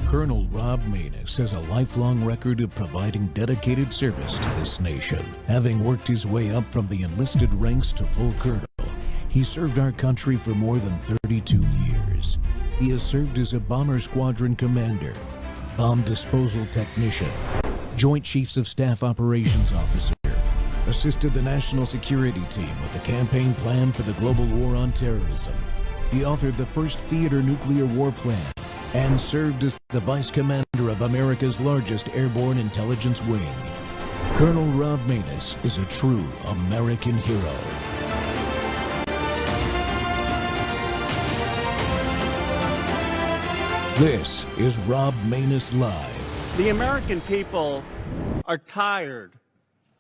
Colonel Rob Maness has a lifelong record of providing dedicated service to this nation. Having worked his way up from the enlisted ranks to full colonel, he served our country for more than 32 years. He has served as a bomber squadron commander, bomb disposal technician, Joint Chiefs of Staff Operations Officer, assisted the National Security Team with the campaign plan for the global war on terrorism. He authored the first theater nuclear war plan and served as the Vice Commander of America's largest airborne intelligence wing. Colonel Rob Maness is a true American hero. This is Rob Maness Live. The American people are tired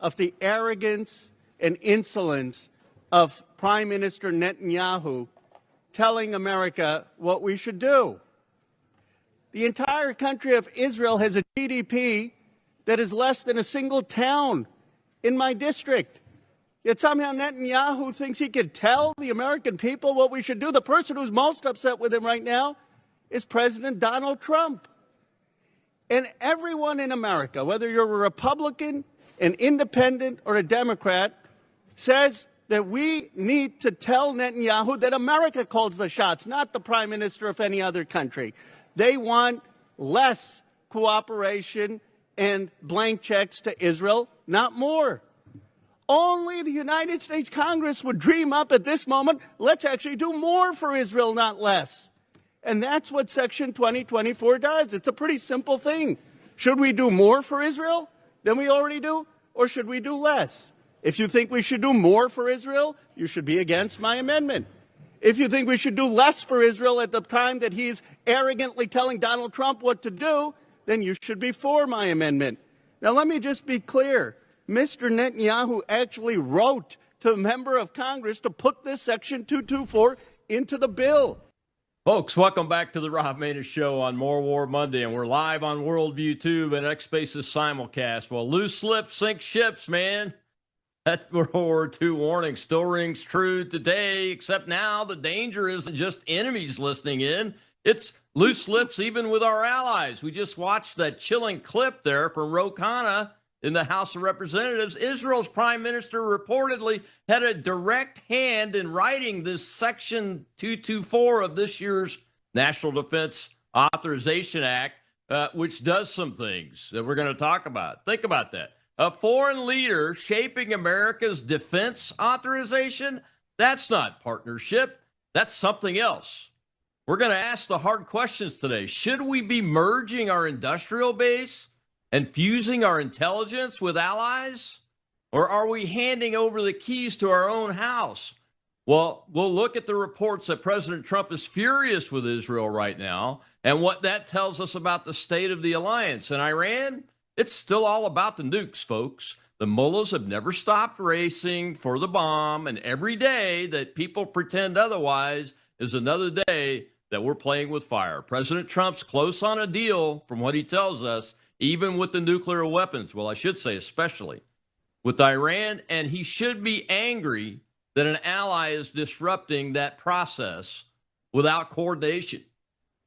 of the arrogance and insolence of Prime Minister Netanyahu telling America what we should do. The entire country of Israel has a GDP that is less than a single town in my district. Yet somehow Netanyahu thinks he can tell the American people what we should do. The person who's most upset with him right now is President Donald Trump. And everyone in America, whether you're a Republican, an independent, or a Democrat, says that we need to tell Netanyahu that America calls the shots, not the Prime Minister of any other country. They want less cooperation and blank checks to Israel, not more. Only the United States Congress would dream up at this moment, let's actually do more for Israel, not less. And that's what Section 2024 does. It's a pretty simple thing. Should we do more for Israel than we already do, or should we do less? If you think we should do more for Israel, you should be against my amendment. If you think we should do less for Israel at the time that he's arrogantly telling Donald Trump what to do, then you should be for my amendment. Now, let me just be clear. Mr. Netanyahu actually wrote to a member of Congress to put this Section 224 into the bill. Folks, welcome back to the Rob Maness Show on More War Monday, and we're live on Worldview Tube and X Spaces simulcast. Well, loose lips sink ships, man. That World War II warning still rings true today, except now the danger isn't just enemies listening in. It's loose lips even with our allies. We just watched that chilling clip there from Ro Khanna in the House of Representatives. Israel's prime minister reportedly had a direct hand in writing this Section 224 of this year's National Defense Authorization Act, which does some things that we're going to talk about. Think about that. A foreign leader shaping America's defense authorization? That's not partnership. That's something else. We're going to ask the hard questions today. Should we be merging our industrial base and fusing our intelligence with allies? Or are we handing over the keys to our own house? Well, we'll look at the reports that President Trump is furious with Israel right now and what that tells us about the state of the alliance. And Iran, it's still all about the nukes, folks. The mullahs have never stopped racing for the bomb, and every day that people pretend otherwise is another day that we're playing with fire. President Trump's close on a deal, from what he tells us, even with the nuclear weapons. Well, I should say especially with Iran, and he should be angry that an ally is disrupting that process without coordination.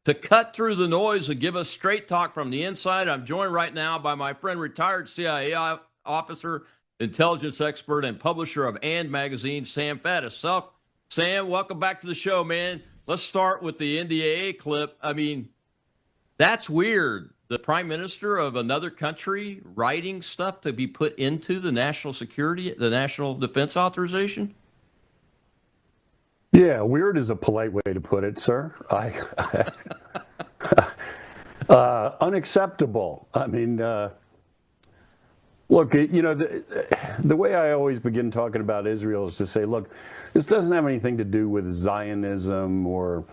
To cut through the noise and give us straight talk from the inside, I'm joined right now by my friend, retired CIA officer, intelligence expert, and publisher of And Magazine, Sam Faddis. So, Sam, welcome back to the show, man. Let's start with the NDAA clip. I mean, that's weird. The prime minister of another country writing stuff to be put into the national security, the national defense authorization? Yeah, weird is a polite way to put it, sir. Unacceptable. I mean, look, you know, the way I always begin talking about Israel is to say, look, this doesn't have anything to do with Zionism or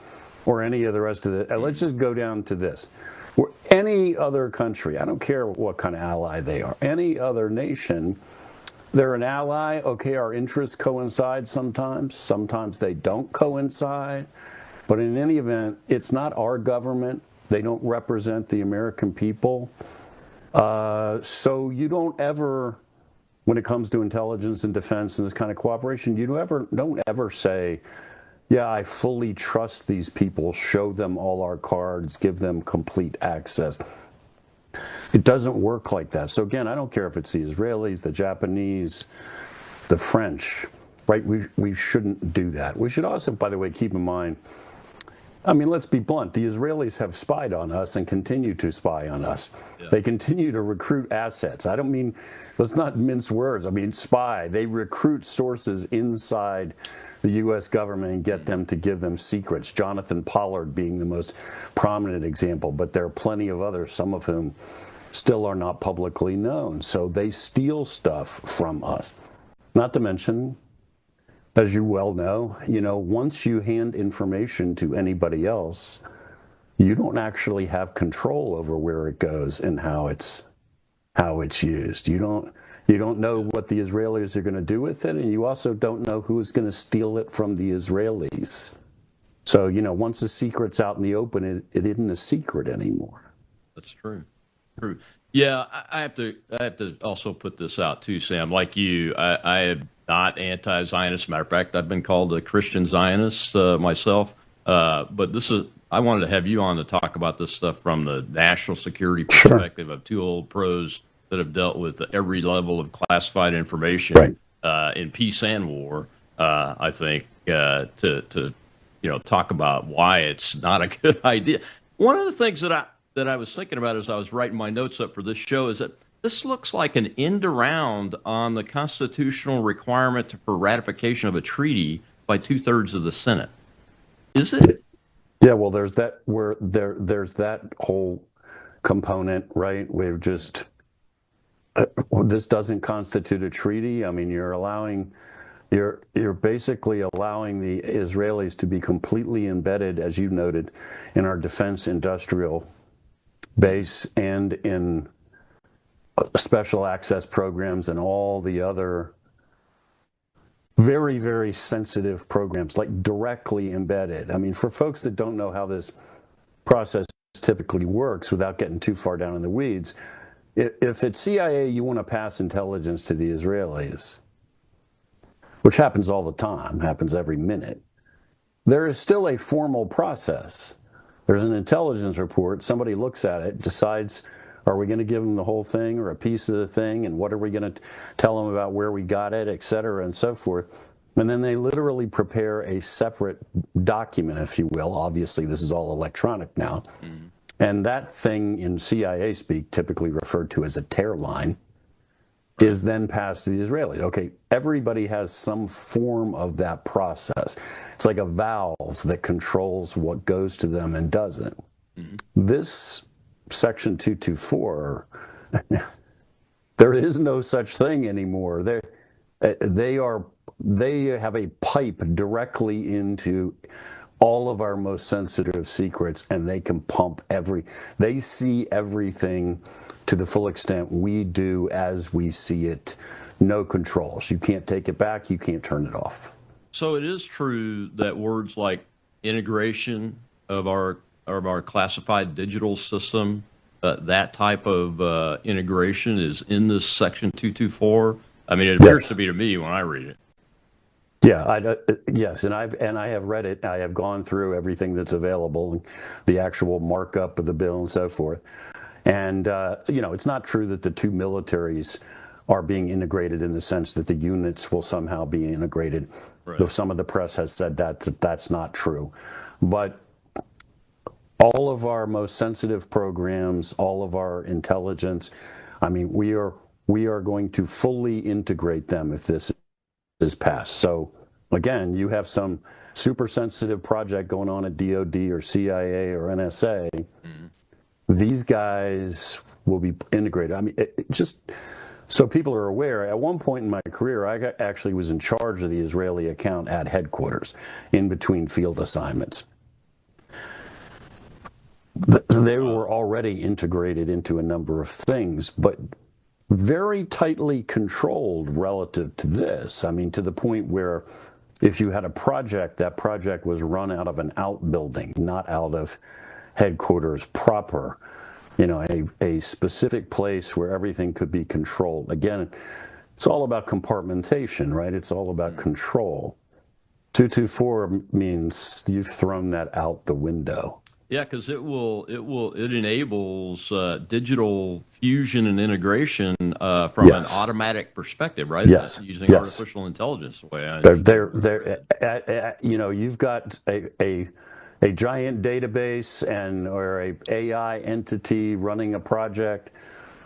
any of the rest of it. Let's just go down to this. Any other country, I don't care what kind of ally they are, any other nation, they're an ally. Okay, our interests coincide sometimes. Sometimes they don't coincide. But in any event, it's not our government. They don't represent the American people. So you don't ever, when it comes to intelligence and defense and this kind of cooperation, you don't ever say, yeah, I fully trust these people, show them all our cards, give them complete access. It doesn't work like that. So again, I don't care if it's the Israelis, the Japanese, the French, right? We shouldn't do that. We should also, by the way, keep in mind, I mean, let's be blunt. The Israelis have spied on us and continue to spy on us. Yeah. They continue to recruit assets. I don't mean, let's not mince words. I mean, spy. They recruit sources inside the U.S. government and get them to give them secrets. Jonathan Pollard being the most prominent example, but there are plenty of others, some of whom still are not publicly known. So they steal stuff from us. Not to mention, as you well know, once you hand information to anybody else, you don't actually have control over where it goes and how it's used. You don't know what the Israelis are going to do with it, and you also don't know who's going to steal it from the Israelis. So, once the secret's out in the open, it isn't a secret anymore. That's true. True. Yeah, I have to also put this out too, Sam. Like you, I am not anti-Zionist. Matter of fact, I've been called a Christian Zionist myself. But I wanted to have you on to talk about this stuff from the national security perspective of two old pros that have dealt with every level of classified information in peace and war. I think to talk about why it's not a good idea. One of the things that I was thinking about as I was writing my notes up for this show is that this looks like an end around on the constitutional requirement for ratification of a treaty by 2/3 of the Senate. Is it? Yeah, well, there's that there's that whole component, right? We've just this doesn't constitute a treaty. I mean, you're basically allowing the Israelis to be completely embedded, as you noted, in our defense industrial base and in special access programs and all the other very, very sensitive programs, like directly embedded. I mean, for folks that don't know how this process typically works, without getting too far down in the weeds, if it's CIA, you want to pass intelligence to the Israelis, which happens all the time, happens every minute. There is still a formal process. There's an intelligence report. Somebody looks at it, decides, are we going to give them the whole thing or a piece of the thing? And what are we going to tell them about where we got it, et cetera, and so forth. And then they literally prepare a separate document, if you will. Obviously, this is all electronic now. Mm-hmm. And that thing in CIA speak, typically referred to as a tear line, is then passed to the Israelis. Okay, everybody has some form of that process. It's like a valve that controls what goes to them and doesn't. Mm-hmm. This Section 224, there is no such thing anymore. They have a pipe directly into all of our most sensitive secrets, and they can pump they see everything to the full extent we do as we see it. No controls. You can't take it back. You can't turn it off. So it is true that words like integration of our classified digital system, that type of integration is in this Section 224. I mean, it appears to be to me when I read it. Yeah, yes, and I have read it. I have gone through everything that's available, the actual markup of the bill and so forth. And it's not true that the two militaries are being integrated in the sense that the units will somehow be integrated. Right. Though some of the press has said that's not true. But all of our most sensitive programs, all of our intelligence, I mean, we are going to fully integrate them if this is passed. So again, you have some super sensitive project going on at DOD or CIA or NSA. Mm-hmm. These guys will be integrated. I mean, just so people are aware, at one point in my career, I actually was in charge of the Israeli account at headquarters in between field assignments. They were already integrated into a number of things, but very tightly controlled relative to this. I mean, to the point where if you had a project, that project was run out of an outbuilding, not out of headquarters proper, a specific place where everything could be controlled. Again, it's all about compartmentation, right? It's all about control. 224 means you've thrown that out the window. Yeah, because it enables digital fusion and integration from an Yes. automatic perspective, right? Yes. Using Yes. artificial intelligence, the way I They're you've got a giant database or a AI entity running a project.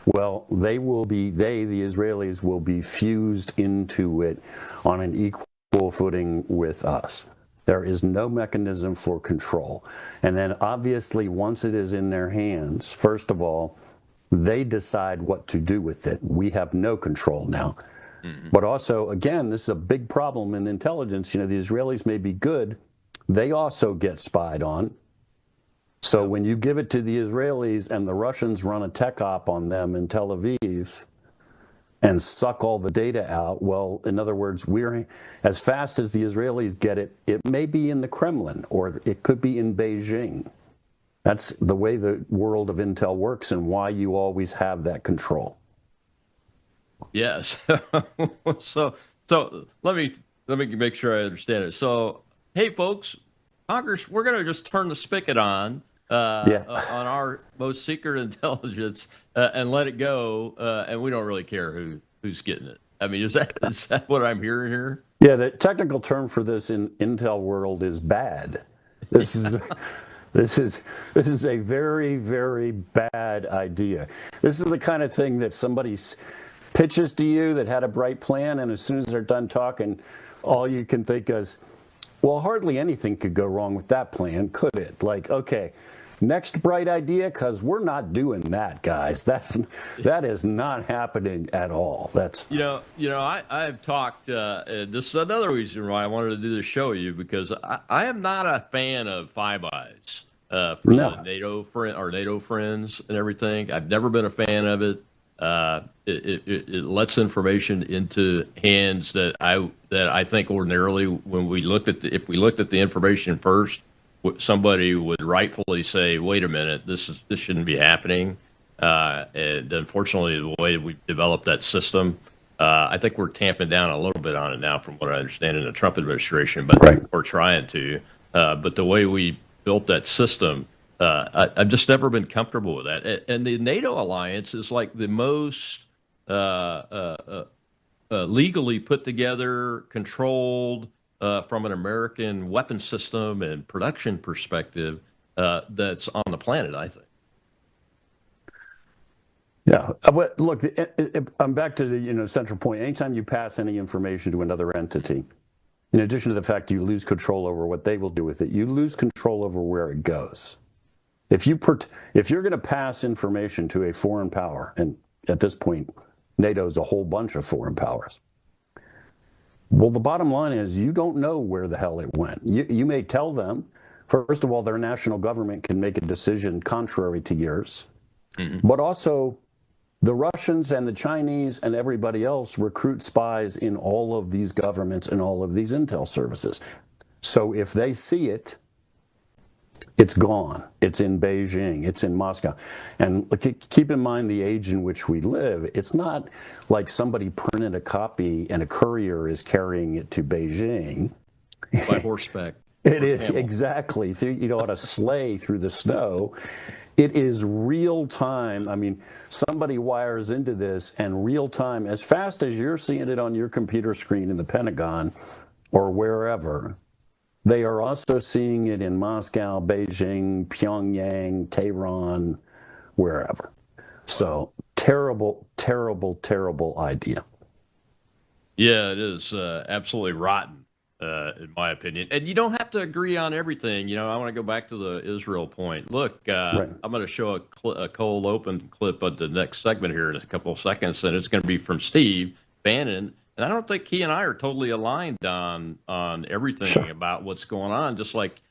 Well, the Israelis will be fused into it on an equal footing with us. There is no mechanism for control. And then obviously once it is in their hands, first of all, they decide what to do with it. We have no control now. Mm-hmm. But also, again, this is a big problem in intelligence. The Israelis may be good. They also get spied on. So when you give it to the Israelis and the Russians run a tech op on them in Tel Aviv and suck all the data out, well, in other words, we're as fast as the Israelis get it, it may be in the Kremlin or it could be in Beijing. That's the way the world of intel works and why you always have that control. Yes. So let me make sure I understand it. So, hey, folks, Congress, we're going to just turn the spigot on on our most secret intelligence and let it go, and we don't really care who's getting it. I mean, is that what I'm hearing here? Yeah, the technical term for this in intel world is bad. This is a very, very bad idea. This is the kind of thing that somebody pitches to you that had a bright plan, and as soon as they're done talking, all you can think is, well, hardly anything could go wrong with that plan, could it? Like, okay, next bright idea, because we're not doing that, guys. That is not happening at all. That's I've talked. This is another reason why I wanted to do this show with you, because I am not a fan of Five Eyes for the NATO friends and everything. I've never been a fan of it. It lets information into hands that I think ordinarily, when if we looked at the information first, somebody would rightfully say, "Wait a minute, this shouldn't be happening." And unfortunately, the way we've developed that system, I think we're tamping down a little bit on it now, from what I understand in the Trump administration. But we're trying to. But the way we built that system. I've just never been comfortable with that. And the NATO alliance is like the most legally put together, controlled from an American weapon system and production perspective that's on the planet, I think. Yeah, but look, I'm back to the central point. Anytime you pass any information to another entity, in addition to the fact you lose control over what they will do with it, you lose control over where it goes. If you're going to pass information to a foreign power, and at this point, NATO's a whole bunch of foreign powers, well, the bottom line is you don't know where the hell it went. You may tell them, first of all, their national government can make a decision contrary to yours, but also the Russians and the Chinese and everybody else recruit spies in all of these governments and all of these intel services. So if they see it, it's gone. It's in Beijing. It's in Moscow. And keep in mind the age in which we live. It's not like somebody printed a copy and a courier is carrying it to Beijing. By horseback. It is, exactly. On a sleigh through the snow. It is real time. I mean, somebody wires into this, and real time, as fast as you're seeing it on your computer screen in the Pentagon or wherever, they are also seeing it in Moscow, Beijing, Pyongyang, Tehran, wherever. So terrible, terrible, terrible idea. Yeah, it is absolutely rotten, in my opinion. And you don't have to agree on everything. I want to go back to the Israel point. Look, I'm going to show a cold open clip of the next segment here in a couple of seconds, and it's going to be from Steve Bannon. And I don't think he and I are totally aligned on everything about what's going on, just like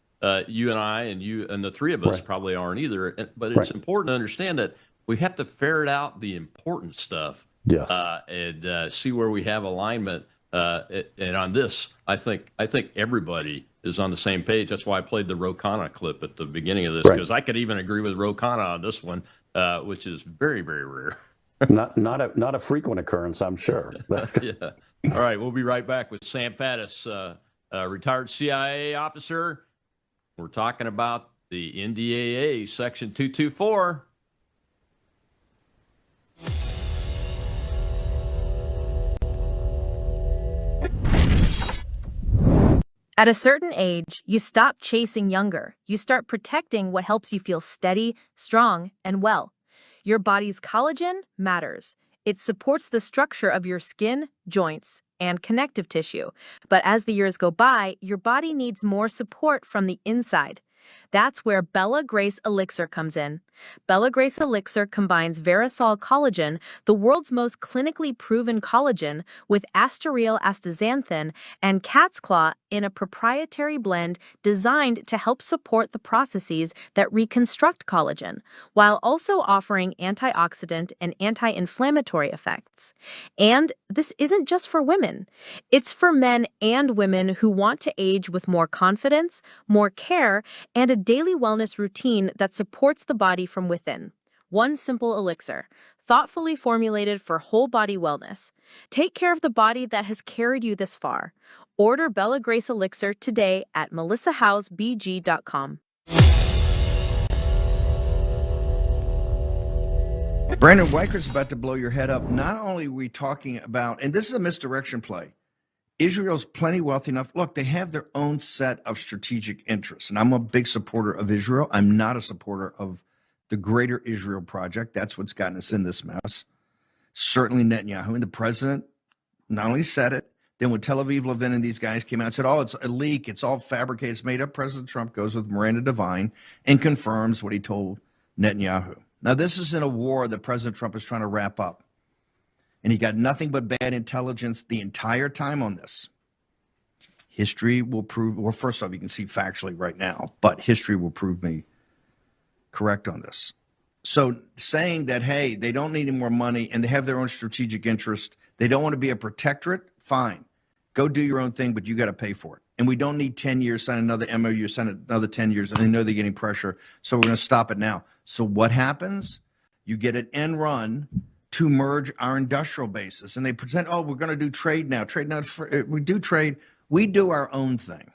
you and I and the three of us probably aren't either. But it's important to understand that we have to ferret out the important stuff and see where we have alignment. And on this, I think everybody is on the same page. That's why I played the Ro Khanna clip at the beginning of this, because I could even agree with Ro Khanna on this one, which is very, very rare. Not a frequent occurrence, I'm sure. Yeah. All right, we'll be right back with Sam Faddis retired CIA officer. We're talking about the NDAA Section 224. At a certain age, you stop chasing younger. You start protecting what helps you feel steady, strong, and well. Your body's collagen matters. It supports the structure of your skin, joints, and connective tissue. But as the years go by, your body needs more support from the inside. That's where Bella Grace Elixir comes in. Bella Grace Elixir combines Verisol collagen, the world's most clinically proven collagen, with asteryl astaxanthin and cat's claw in a proprietary blend designed to help support the processes that reconstruct collagen, while also offering antioxidant and anti-inflammatory effects. And this isn't just for women. It's for men and women who want to age with more confidence, more care, and a daily wellness routine that supports the body from within. One simple elixir, thoughtfully formulated for whole body wellness. Take care of the body that has carried you this far. Order Bella Grace Elixir today at melissahousebg.com. Brandon, Weichert's about to blow your head up. Not only are we talking about, and this is a misdirection play, Israel's plenty wealthy enough. Look, they have their own set of strategic interests, and I'm a big supporter of Israel. I'm not a supporter of the Greater Israel Project. That's what's gotten us in this mess. Certainly Netanyahu, and the president not only said it, then when Tel Aviv Levin and these guys came out and said, oh, it's a leak, it's all fabricated, it's made up, President Trump goes with Miranda Devine and confirms what he told Netanyahu. Now, this is in a war that President Trump is trying to wrap up. And he got nothing but bad intelligence the entire time on this. History will prove, well, first off, you can see factually right now, but history will prove me correct on this. So saying that, hey, they don't need any more money and they have their own strategic interest, they don't want to be a protectorate, fine. Go do your own thing, but you got to pay for it. And we don't need 10 years, sign another MOU, sign another 10 years, and they know they're getting pressure, so we're going to stop it now. So what happens? You get an end run to merge our industrial bases. And they present, oh, we're going to do trade now. We do trade. We do our own thing.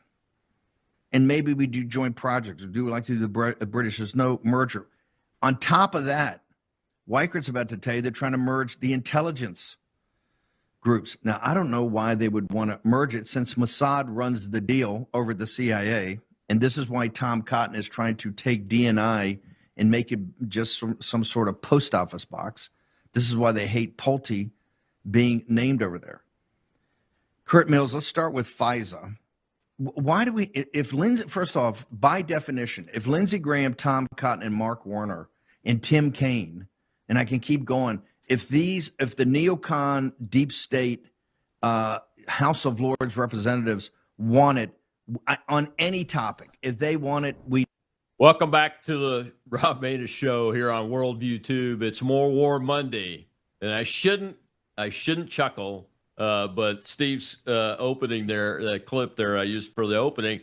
And maybe we do joint projects. We do like to do the British. There's no merger. On top of that, Weichert's about to tell you they're trying to merge the intelligence groups. Now, I don't know why they would want to merge it since Mossad runs the deal over the CIA. And this is why Tom Cotton is trying to take DNI and make it just some sort of post office box. This is why they hate Pulte being named over there. Kurt Mills, let's start with FISA. Why do we, if Lindsey, first off, by definition, if Lindsey Graham, Tom Cotton, and Mark Warner, and Tim Kaine, and I can keep going, if the neocon deep state House of Lords representatives want it on any topic, if they want it, we. Welcome back to the Rob Maness Show here on Worldview Tube. It's More War Monday, and I shouldn't chuckle, but Steve's opening there, that clip there I used for the opening,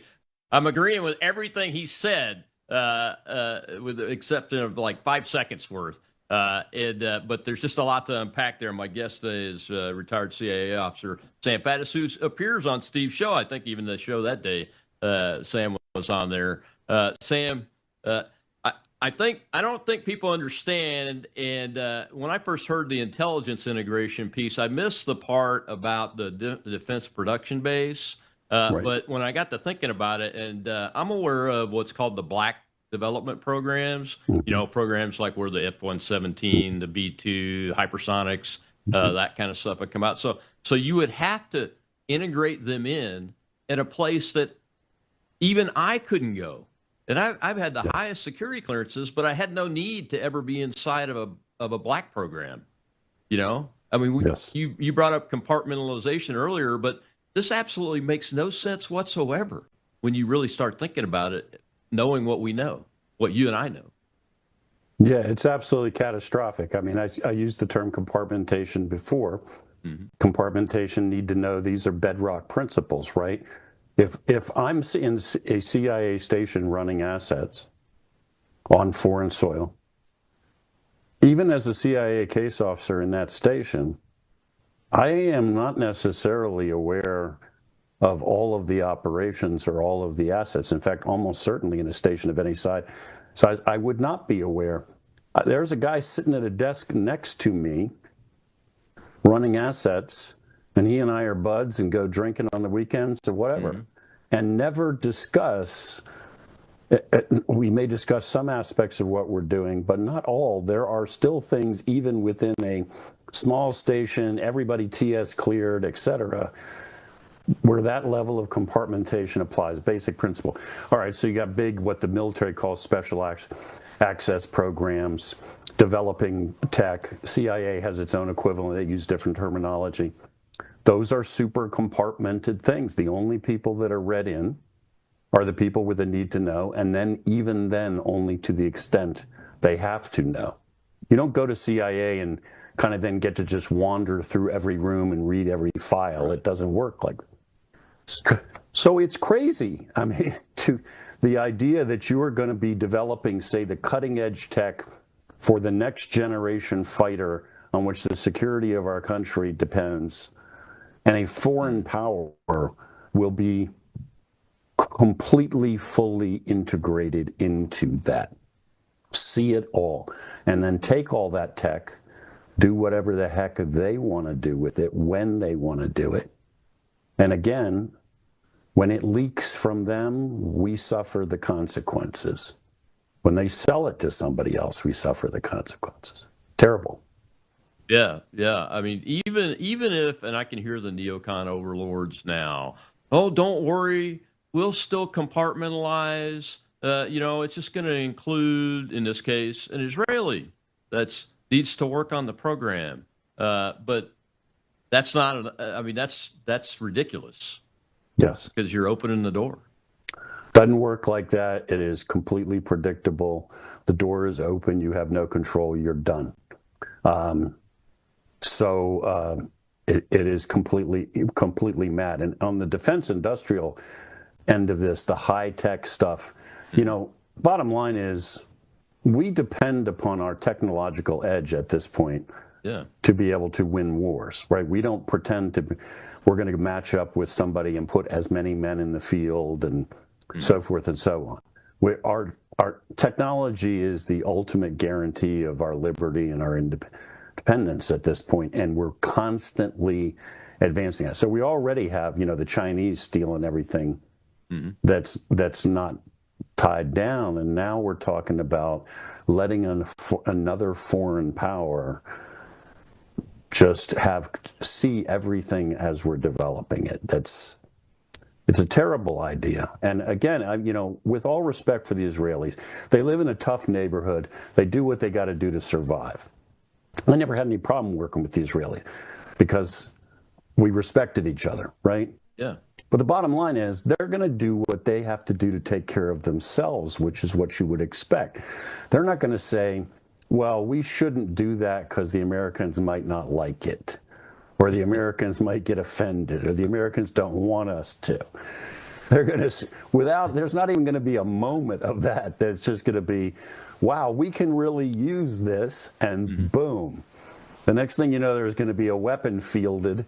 I'm agreeing with everything he said, with the exception of like 5 seconds worth. But there's just a lot to unpack there. My guest is retired CIA officer Sam Faddis, who appears on Steve's show. I think even the show that day, Sam was on there. Sam, I don't think people understand. And when I first heard the intelligence integration piece, I missed the part about the defense production base. Right. But when I got to thinking about it, and I'm aware of what's called the black development programs, programs like where the F-117, the B-2, hypersonics, that kind of stuff would come out. So you would have to integrate them in at a place that even I couldn't go. And I've had the highest security clearances, but I had no need to ever be inside of a black program. I mean, you brought up compartmentalization earlier, but this absolutely makes no sense whatsoever when you really start thinking about it, knowing what we know, what you and I know. Yeah, it's absolutely catastrophic. I mean, I used the term compartmentation before. Mm-hmm. Compartmentation, need to know these are bedrock principles, right? If I'm in a CIA station running assets on foreign soil, even as a CIA case officer in that station, I am not necessarily aware of all of the operations or all of the assets. In fact, almost certainly in a station of any size, I would not be aware. There's a guy sitting at a desk next to me running assets, and he and I are buds and go drinking on the weekends or whatever, and never discuss. We may discuss some aspects of what we're doing, but not all. There are still things, even within a small station, everybody TS cleared, et cetera, where that level of compartmentation applies, basic principle. All right, so you got big, what the military calls special access programs, developing tech. CIA has its own equivalent. They use different terminology. Those are super compartmented things. The only people that are read in are the people with a need to know, and then even then only to the extent they have to know. You don't go to CIA and kind of then get to just wander through every room and read every file. It doesn't work like that. So it's crazy. I mean, to the idea that you are going to be developing, say, the cutting edge tech for the next generation fighter on which the security of our country depends, and a foreign power will be completely, fully integrated into that. See it all. And then take all that tech, do whatever the heck they want to do with it, when they want to do it. And again, when it leaks from them, we suffer the consequences. When they sell it to somebody else, we suffer the consequences. Terrible. Yeah, yeah. I mean, even if, and I can hear the neocon overlords now, oh, don't worry, we'll still compartmentalize. It's just going to include, in this case, an Israeli that needs to work on the program. But that's not, that's ridiculous. Yes. Because you're opening the door. Doesn't work like that. It is completely predictable. The door is open. You have no control. You're done. It is completely mad. And on the defense industrial end of this, the high-tech stuff, bottom line is we depend upon our technological edge at this point to be able to win wars, right? We don't pretend we're going to match up with somebody and put as many men in the field and so forth and so on. Our technology is the ultimate guarantee of our liberty and our independence at this point, and we're constantly advancing it. So we already have, the Chinese stealing everything that's not tied down, and now we're talking about letting another foreign power just see everything as we're developing it. It's a terrible idea. And again, with all respect for the Israelis, they live in a tough neighborhood. They do what they got to do to survive. I never had any problem working with the Israelis because we respected each other, right? Yeah. But the bottom line is they're going to do what they have to do to take care of themselves, which is what you would expect. They're not going to say, well, we shouldn't do that because the Americans might not like it, or the Americans might get offended, or the Americans don't want us to. They're going to, there's not even going to be a moment of that. It's just going to be, wow, we can really use this, and boom. The next thing you know, there's going to be a weapon fielded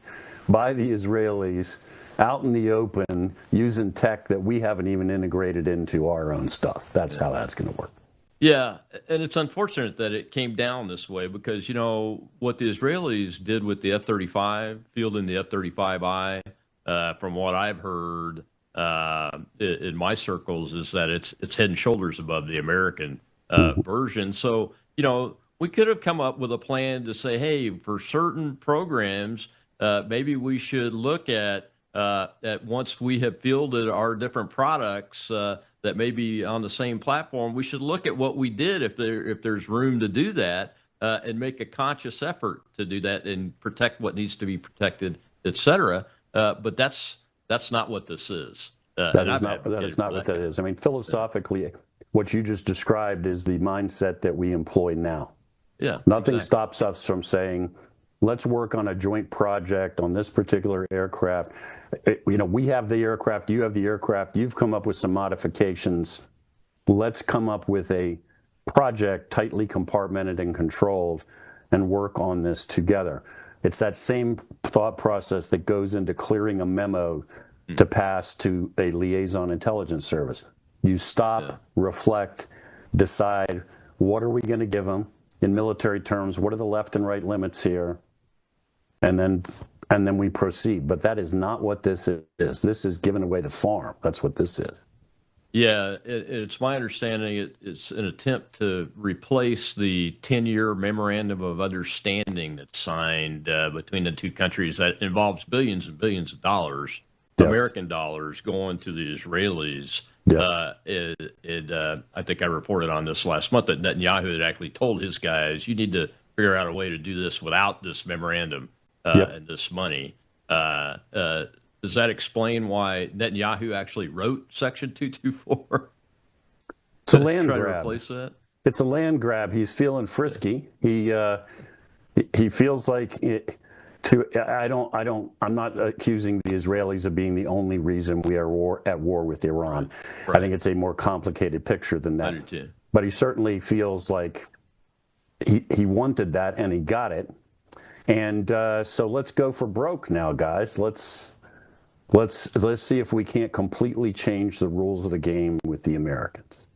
by the Israelis out in the open using tech that we haven't even integrated into our own stuff. That's how that's going to work. Yeah, and it's unfortunate that it came down this way because, what the Israelis did with the F-35, fielding the F-35I, from what I've heard in my circles, is that it's head and shoulders above the American version. So, we could have come up with a plan to say, hey, for certain programs, maybe we should look at once we have fielded our different products that may be on the same platform, we should look at what we did if there's room to do that and make a conscious effort to do that and protect what needs to be protected, et cetera. But that's not what this is. That is not what that is. I mean, philosophically, what you just described is the mindset that we employ now. Yeah. Nothing stops us from saying, let's work on a joint project on this particular aircraft. We have the aircraft, you have the aircraft, you've come up with some modifications. Let's come up with a project tightly compartmented and controlled and work on this together. It's that same thought process that goes into clearing a memo to pass to a liaison intelligence service. You stop, reflect, decide, what are we going to give them in military terms? What are the left and right limits here? And then we proceed. But that is not what this is. This is giving away the farm. That's what this is. Yeah, it's my understanding it's an attempt to replace the 10-year memorandum of understanding that's signed between the two countries that involves billions and billions of dollars, Yes. American dollars, going to the Israelis. Yes. I think I reported on this last month that Netanyahu had actually told his guys, you need to figure out a way to do this without this memorandum and this money. Does that explain why Netanyahu actually wrote Section 224? It's a land try grab. To replace that? It's a land grab. He's feeling frisky. He feels like it, I'm not accusing the Israelis of being the only reason we are at war with Iran. Right. I think it's a more complicated picture than that. I do too. But he certainly feels like he wanted that and he got it. And so let's go for broke now, guys. Let's see if we can't completely change the rules of the game with the Americans.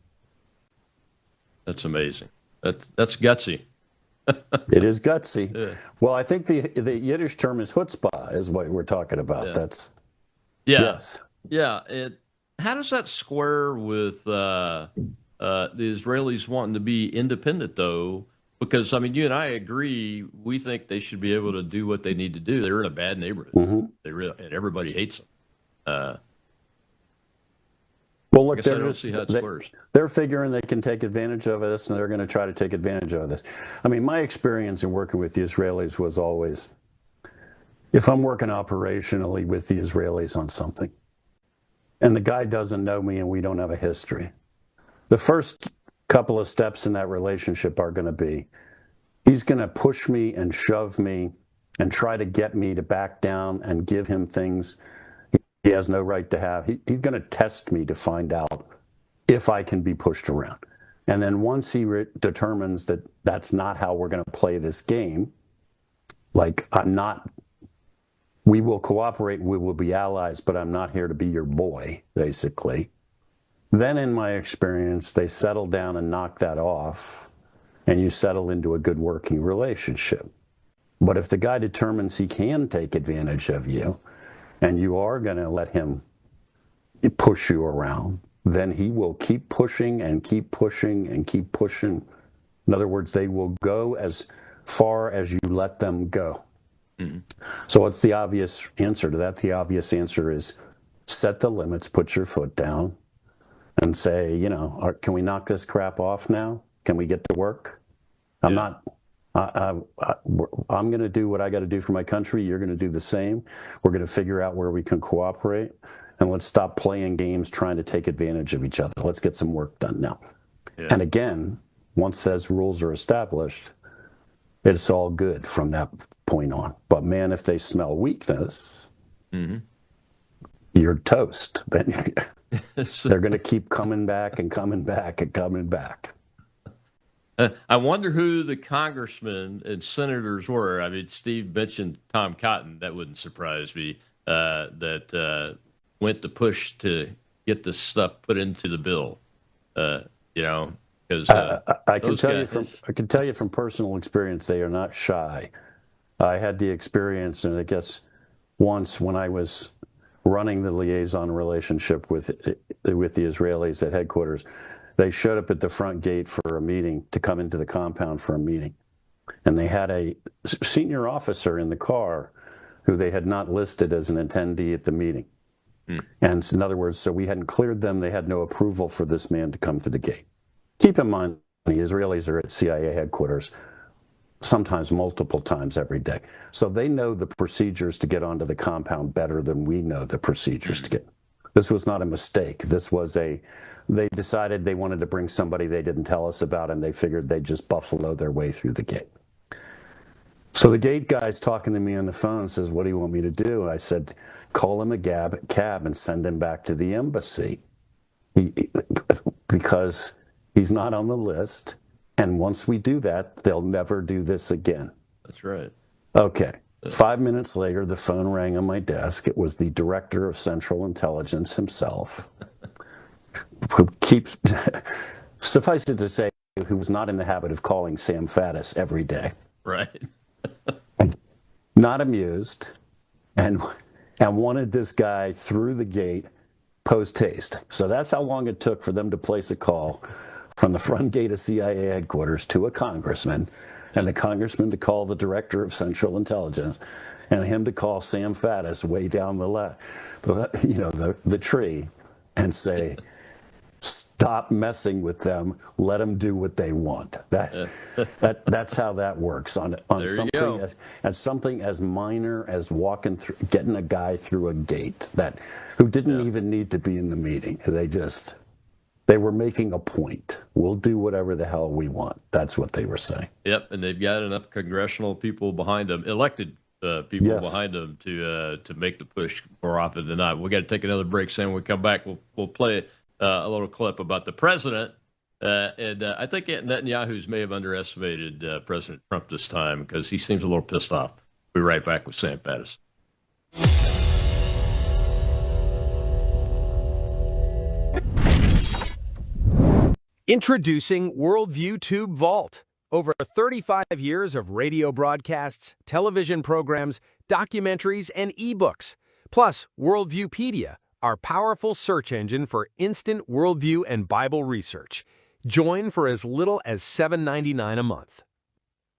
That's amazing. That's gutsy. It is gutsy. Yeah. Well, I think the Yiddish term is chutzpah is what we're talking about. Yeah. That's yes. Yeah. How does that square with the Israelis wanting to be independent, though? Because, I mean, you and I agree, we think they should be able to do what they need to do. They're in a bad neighborhood. Mm-hmm. And everybody hates them. Well, look, they're figuring they can take advantage of this, and they're going to try to take advantage of this. I mean, my experience in working with the Israelis was always, if I'm working operationally with the Israelis on something, and the guy doesn't know me and we don't have a history, the first couple of steps in that relationship are going to be, he's going to push me and shove me and try to get me to back down and give him things he has no right to have. He's going to test me to find out if I can be pushed around. And then once he determines that that's not how we're going to play this game, like we will cooperate, we will be allies, but I'm not here to be your boy, basically. Then in my experience, they settle down and knock that off, and you settle into a good working relationship. But if the guy determines he can take advantage of you, and you are going to let him push you around, then he will keep pushing and keep pushing and keep pushing. In other words, they will go as far as you let them go. Mm-hmm. So what's the obvious answer to that? The obvious answer is set the limits, put your foot down, and say, can we knock this crap off now? Can we get to work? I'm going to do what I got to do for my country. You're going to do the same. We're going to figure out where we can cooperate, and let's stop playing games trying to take advantage of each other. Let's get some work done now. Yeah. And again, once those rules are established, it's all good from that point on. But man, if they smell weakness, mm-hmm. you're toast. Then they're going to keep coming back and coming back and coming back. I wonder who the congressmen and senators were. I mean, Steve mentioned Tom Cotton. That wouldn't surprise me. That went to push to get this stuff put into the bill. Because I can tell you from personal experience, they are not shy. I had the experience, and I guess once when I was running the liaison relationship with the Israelis at headquarters. They showed up at the front gate for a meeting, to come into the compound for a meeting. And they had a senior officer in the car who they had not listed as an attendee at the meeting. And in other words, so we hadn't cleared them. They had no approval for this man to come to the gate. Keep in mind, the Israelis are at CIA headquarters sometimes multiple times every day. So they know the procedures to get onto the compound better than we know the procedures to get. This was not a mistake. This was they decided they wanted to bring somebody they didn't tell us about, and they figured they'd just buffalo their way through the gate. So the gate guy's talking to me on the phone and says, what do you want me to do? I said, call him a cab and send him back to the embassy because he's not on the list. And once we do that, they'll never do this again. That's right. Okay. 5 minutes later, the phone rang on my desk. It was the director of Central Intelligence himself, who keeps, suffice it to say, who was not in the habit of calling Sam Faddis every day. Right. Not amused, and wanted this guy through the gate post haste. So that's how long it took for them to place a call from the front gate of CIA headquarters to a congressman, and the congressman to call the director of Central Intelligence, and him to call Sam Faddis way down the tree, and say, "Stop messing with them. Let them do what they want." That's how that works on something as minor as getting a guy through a gate who didn't even need to be in the meeting. They were making a point. We'll do whatever the hell we want. That's what they were saying. Yep, and they've got enough congressional people behind them, elected people behind them to make the push more often than not. We got to take another break. Sam, when we come back, we'll play a little clip about the president. And I think Netanyahu's may have underestimated President Trump this time because he seems a little pissed off. We'll be right back with Sam Faddis. Introducing Worldview Tube Vault. Over 35 years of radio broadcasts, television programs, documentaries, and ebooks. Plus, Worldviewpedia, our powerful search engine for instant worldview and Bible research. Join for as little as $7.99 a month.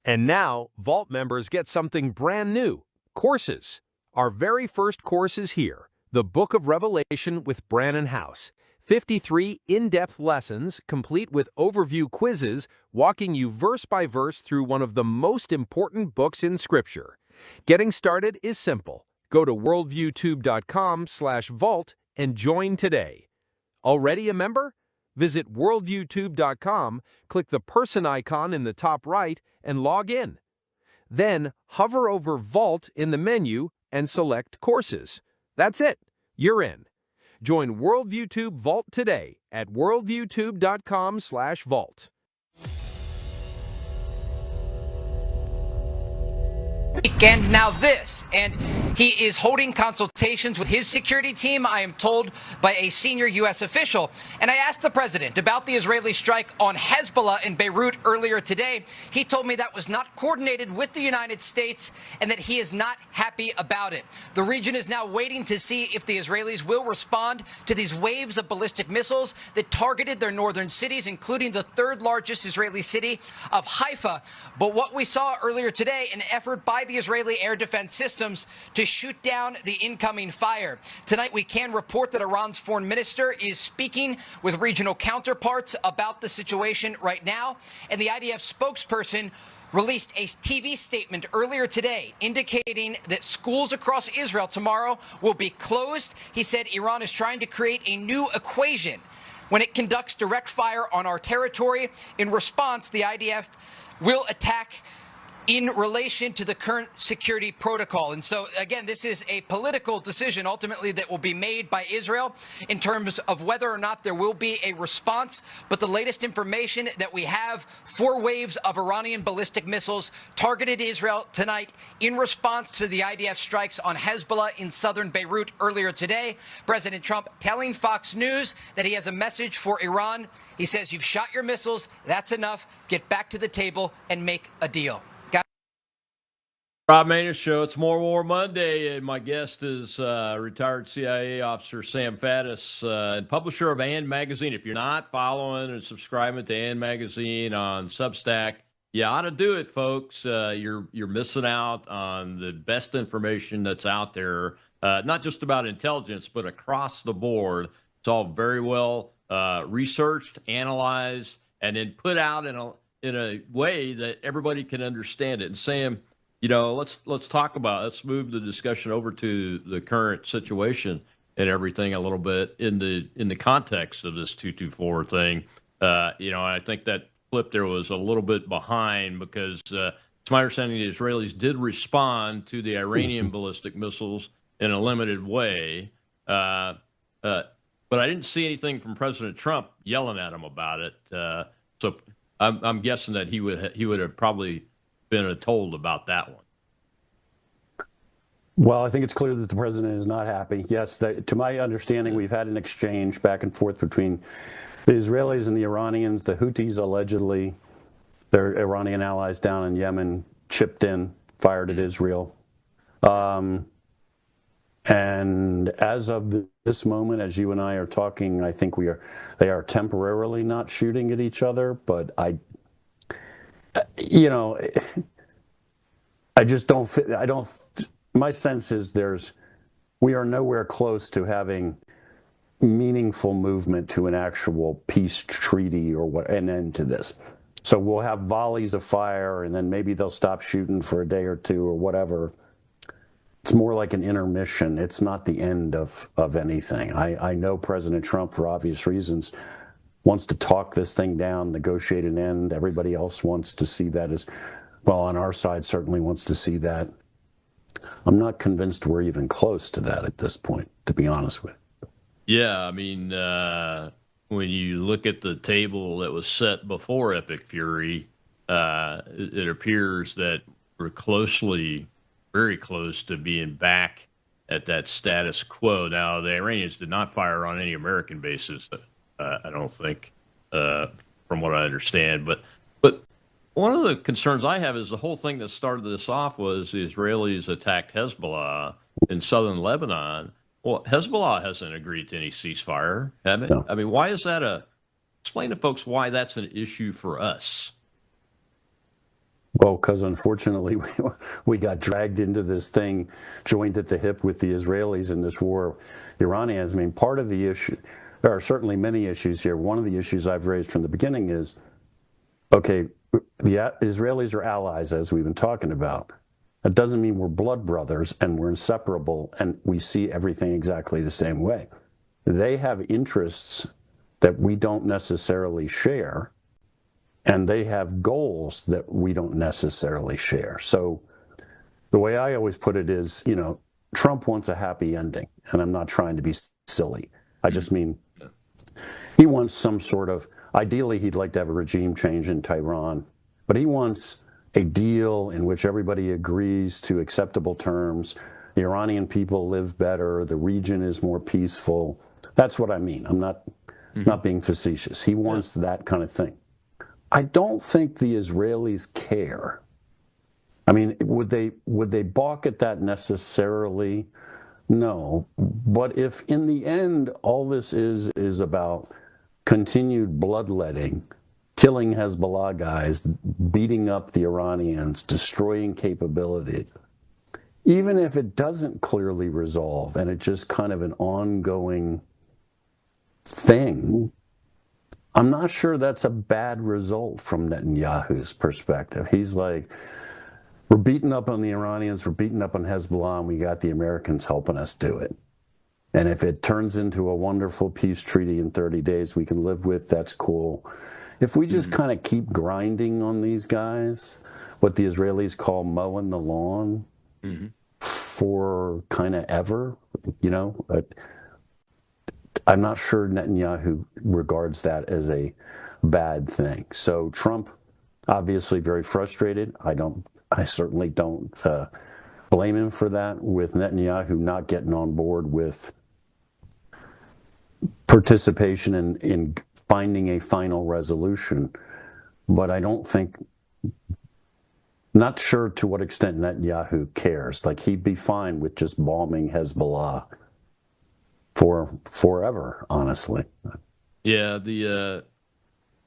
And now, Vault members get something brand new, courses. Our very first course is here, the Book of Revelation with Brannon House. 53 in-depth lessons, complete with overview quizzes, walking you verse by verse through one of the most important books in Scripture. Getting started is simple. Go to worldviewtube.com/vault and join today. Already a member? Visit worldviewtube.com, click the person icon in the top right, and log in. Then hover over Vault in the menu and select Courses. That's it. You're in. Join WorldviewTube Vault today at worldviewtube.com/vault. And now this, and he is holding consultations with his security team, I am told by a senior U.S. official. And I asked the president about the Israeli strike on Hezbollah in Beirut earlier today. He told me that was not coordinated with the United States and that he is not happy about it. The region is now waiting to see if the Israelis will respond to these waves of ballistic missiles that targeted their northern cities, including the third largest Israeli city of Haifa. But what we saw earlier today, an effort by the Israeli air defense systems to shoot down the incoming fire. Tonight, we can report that Iran's foreign minister is speaking with regional counterparts about the situation right now. And the IDF spokesperson released a TV statement earlier today indicating that schools across Israel tomorrow will be closed. He said Iran is trying to create a new equation when it conducts direct fire on our territory. In response, the IDF will attack in relation to the current security protocol. And so, again, this is a political decision ultimately that will be made by Israel in terms of whether or not there will be a response. But the latest information that we have, 4 waves of Iranian ballistic missiles targeted Israel tonight in response to the IDF strikes on Hezbollah in southern Beirut earlier today. President Trump telling Fox News that he has a message for Iran. He says, "You've shot your missiles. That's enough. Get back to the table and make a deal." Rob Manus Show. It's More War Monday, and my guest is retired CIA officer Sam Faddis, and publisher of AND Magazine. If you're not following and subscribing to AND Magazine on Substack, you ought to do it, folks. You're missing out on the best information that's out there, not just about intelligence, but across the board. It's all very well researched, analyzed, and then put out in a way that everybody can understand it. And Sam, let's let's move the discussion over to the current situation and everything a little bit in the context of this 224 thing. I think that clip there was a little bit behind because it's my understanding the Israelis did respond to the Iranian ballistic missiles in a limited way. But I didn't see anything from President Trump yelling at him about it. So I'm guessing that he would have probably been told about that one. Well, I think it's clear that the president is not happy. Yes, to my understanding, we've had an exchange back and forth between the Israelis and the Iranians. The Houthis allegedly, their Iranian allies down in Yemen, chipped in, fired at Israel. And as of this moment, as you and I are talking, I think they are temporarily not shooting at each other. But I just don't fit. My sense is we are nowhere close to having meaningful movement to an actual peace treaty or an end to this. So we'll have volleys of fire, and then maybe they'll stop shooting for a day or two or whatever. It's more like an intermission. It's not the end of anything. I know President Trump, for obvious reasons, wants to talk this thing down, negotiate an end. Everybody else wants to see that as well. On our side, certainly wants to see that. I'm not convinced we're even close to that at this point, to be honest with you. Yeah, I mean, when you look at the table that was set before Epic Fury, it appears that we're very close to being back at that status quo. Now, the Iranians did not fire on any American bases, I don't think, from what I understand. But one of the concerns I have is the whole thing that started this off was the Israelis attacked Hezbollah in southern Lebanon. Well, Hezbollah hasn't agreed to any ceasefire, have it? No. I mean, why is that explain to folks why that's an issue for us? Well, because unfortunately we got dragged into this thing, joined at the hip with the Israelis in this war. Iranians, I mean, part of the issue, there are certainly many issues here. One of the issues I've raised from the beginning is, okay, the Israelis are allies, as we've been talking about. That doesn't mean we're blood brothers and we're inseparable and we see everything exactly the same way. They have interests that we don't necessarily share, and they have goals that we don't necessarily share. So the way I always put it is, Trump wants a happy ending, and I'm not trying to be silly. I just mean he wants some sort of, ideally he'd like to have a regime change in Tehran, but he wants a deal in which everybody agrees to acceptable terms. The Iranian people live better. The region is more peaceful. That's what I mean. I'm not being facetious. He wants that kind of thing. I don't think the Israelis care. I mean, would they balk at that necessarily? No. But if in the end all this is about continued bloodletting, killing Hezbollah guys, beating up the Iranians, destroying capabilities, even if it doesn't clearly resolve and it's just kind of an ongoing thing, I'm not sure that's a bad result from Netanyahu's perspective. He's like, we're beating up on the Iranians, we're beating up on Hezbollah, and we got the Americans helping us do it. And if it turns into a wonderful peace treaty in 30 days we can live with, that's cool. If we just kind of keep grinding on these guys, what the Israelis call mowing the lawn for kind of ever, I'm not sure Netanyahu regards that as a bad thing. So Trump, obviously very frustrated. I certainly don't blame him for that, with Netanyahu not getting on board with participation in finding a final resolution. But I don't think, not sure to what extent Netanyahu cares. Like, he'd be fine with just bombing Hezbollah for forever, honestly. Yeah,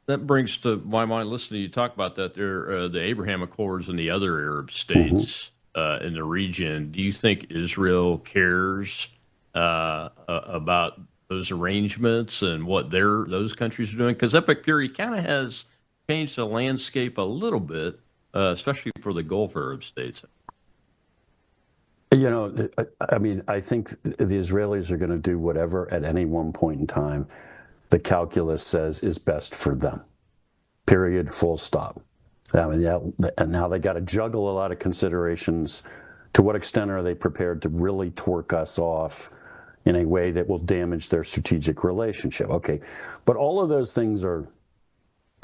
that brings to my mind, listening to you talk about that, the Abraham Accords and the other Arab states in the region. Do you think Israel cares about those arrangements and what those countries are doing? Because Epic Fury kind of has changed the landscape a little bit, especially for the Gulf Arab states. I mean, I think the Israelis are going to do whatever at any one point in time the calculus says is best for them. Period, full stop. I mean, and now they got to juggle a lot of considerations. To what extent are they prepared to really torque us off in a way that will damage their strategic relationship? Okay, but all of those things are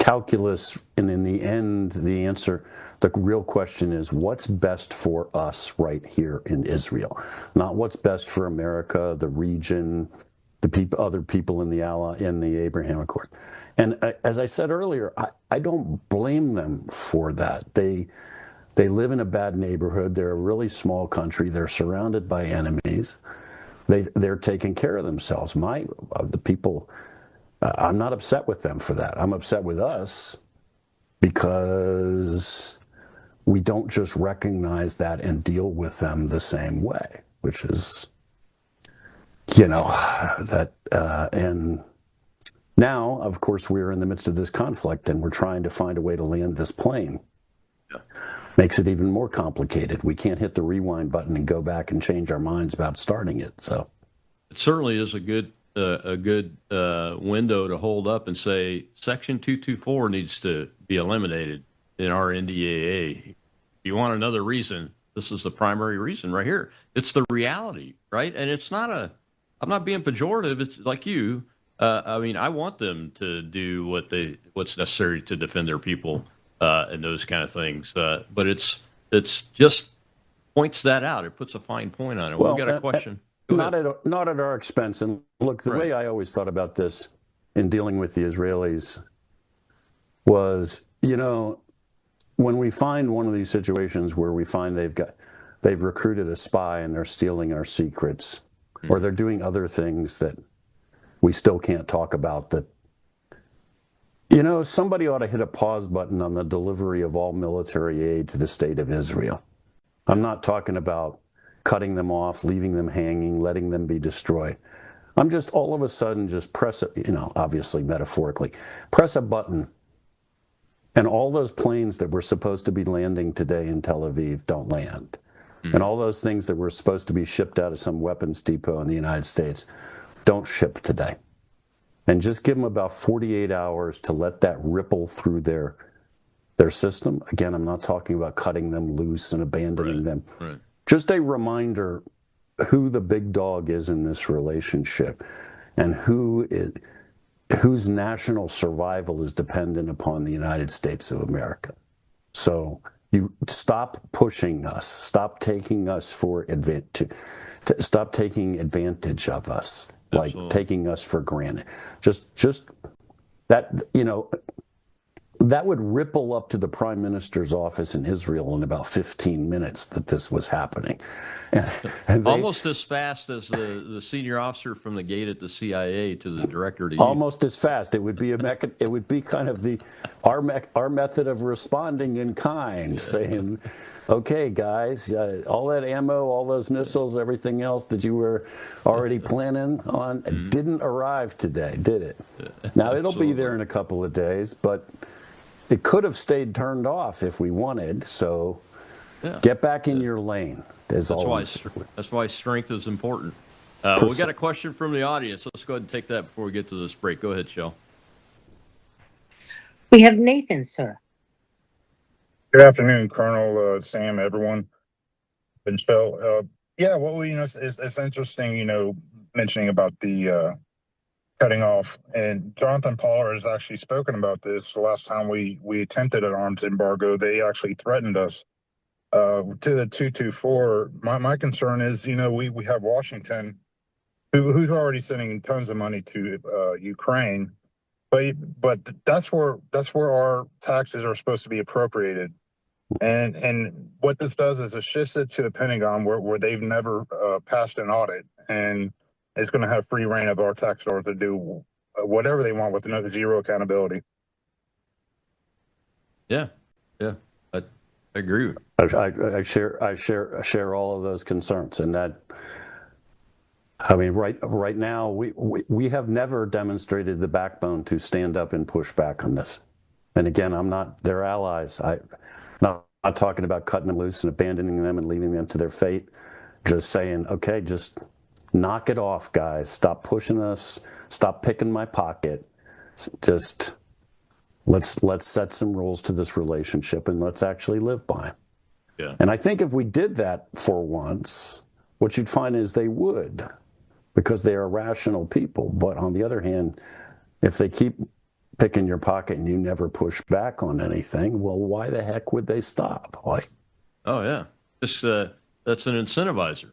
calculus, and in the end, the answer, the real question is what's best for us right here in Israel, not what's best for America, the region, the people, other people in the Abraham Accord. And as I said earlier, I don't blame them for that. They live in a bad neighborhood. They're a really small country. They're surrounded by enemies. They're taking care of themselves. The people, I'm not upset with them for that. I'm upset with us because we don't just recognize that and deal with them the same way, which is, and now, of course, we're in the midst of this conflict and we're trying to find a way to land this plane. Yeah. Makes it even more complicated. We can't hit the rewind button and go back and change our minds about starting it. So it certainly is a good window to hold up and say Section 224 needs to be eliminated in our NDAA. If you want another reason, this is the primary reason right here. It's the reality, right? And it's not I'm not being pejorative. It's like you. I mean, I want them to do what's necessary to defend their people and those kind of things. But it's just points that out. It puts a fine point on it. Well, we've got a question. Not at our expense. And look, the way I always thought about this in dealing with the Israelis was, when we find one of these situations where we find they've recruited a spy and they're stealing our secrets, or they're doing other things that we still can't talk about, that somebody ought to hit a pause button on the delivery of all military aid to the state of Israel. I'm not talking about cutting them off, leaving them hanging, letting them be destroyed. I'm just all of a sudden just press it, obviously metaphorically, press a button, and all those planes that were supposed to be landing today in Tel Aviv don't land. And all those things that were supposed to be shipped out of some weapons depot in the United States don't ship today. And just give them about 48 hours to let that ripple through their system. Again, I'm not talking about cutting them loose and abandoning them. Right. Just a reminder who the big dog is in this relationship and whose national survival is dependent upon the United States of America. So you stop pushing us, stop taking us for stop taking advantage of us. Absolutely. Like taking us for granted. Just that, that would ripple up to the prime minister's office in Israel in about 15 minutes that this was happening. And almost as fast as the senior officer from the gate at the CIA to the director to almost as fast. It would be it would be kind of our method of responding in kind, saying, okay, guys, all that ammo, all those missiles, everything else that you were already planning on didn't arrive today, did it? Now, it'll be there in a couple of days, but it could have stayed turned off if we wanted. So get back in your lane. That's why strength is important. We got a question from the audience. Let's go ahead and take that before we get to this break. Go ahead, Shell. We have Nathan, sir. Good afternoon, Colonel, Sam, everyone. And Shell. It's interesting, mentioning about the cutting off. And Jonathan Pollard has actually spoken about this. The last time we attempted an arms embargo, they actually threatened us to the 224. My concern is, we have Washington, who's already sending tons of money to Ukraine, but that's where our taxes are supposed to be appropriated. And what this does is it shifts it to the Pentagon, where they've never passed an audit, and it's going to have free reign of our tax dollars to do whatever they want with zero accountability. Yeah, I agree with you. I share all of those concerns, and that. I mean, right now we have never demonstrated the backbone to stand up and push back on this. And again, I'm not their allies. I'm not talking about cutting them loose and abandoning them and leaving them to their fate. Just saying, okay, just knock it off, guys. Stop pushing us. Stop picking my pocket. Just let's set some rules to this relationship and let's actually live by them. Yeah. And I think if we did that for once, what you'd find is they would, because they are rational people. But on the other hand, if they keep pick in your pocket and you never push back on anything, well, why the heck would they stop? Why? Oh, yeah. Just, that's an incentivizer.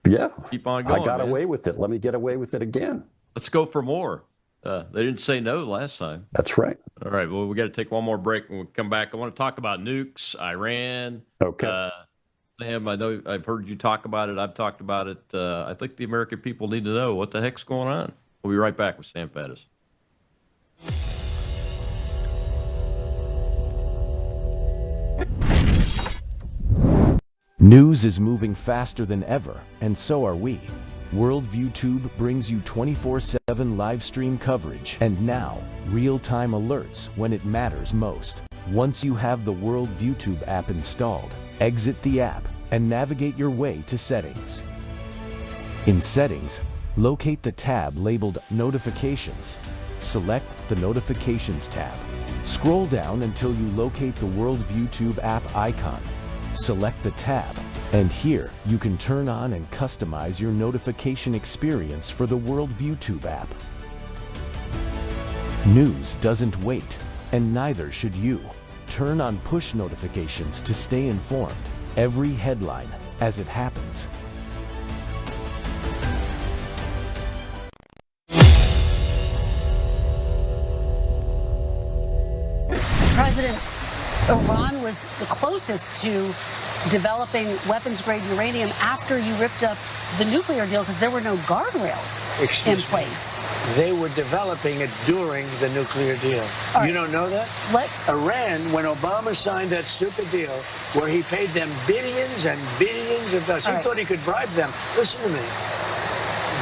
Yeah. Keep on going, I got man. away with it. Let me get away with it again. Let's go for more. They didn't say no last time. That's right. All right. Well, we got to take one more break. When we come back, I want to talk about nukes, Iran. Okay. Sam, I know I've heard you talk about it. I've talked about it. I think the American people need to know what the heck's going on. We'll be right back with Sam Faddis. News is moving faster than ever, and so are we. Worldview Tube brings you 24/7 live stream coverage and now real-time alerts when it matters most. Once you have the Worldview Tube app installed, exit the app and navigate your way to Settings. In Settings, locate the tab labeled Notifications. Select the Notifications tab. Scroll down until you locate the Worldview Tube app icon. Select the tab, and here you can turn on and customize your notification experience for the Worldview Tube app. News doesn't wait, and neither should you. Turn on push notifications to stay informed. Every headline as it happens. President, Iran was the closest to developing weapons-grade uranium after you ripped up the nuclear deal because there were no guardrails in place. They were developing it during the nuclear deal. All right. You don't know that? Iran, when Obama signed that stupid deal where he paid them billions and billions of dollars, he thought he could bribe them. Listen to me.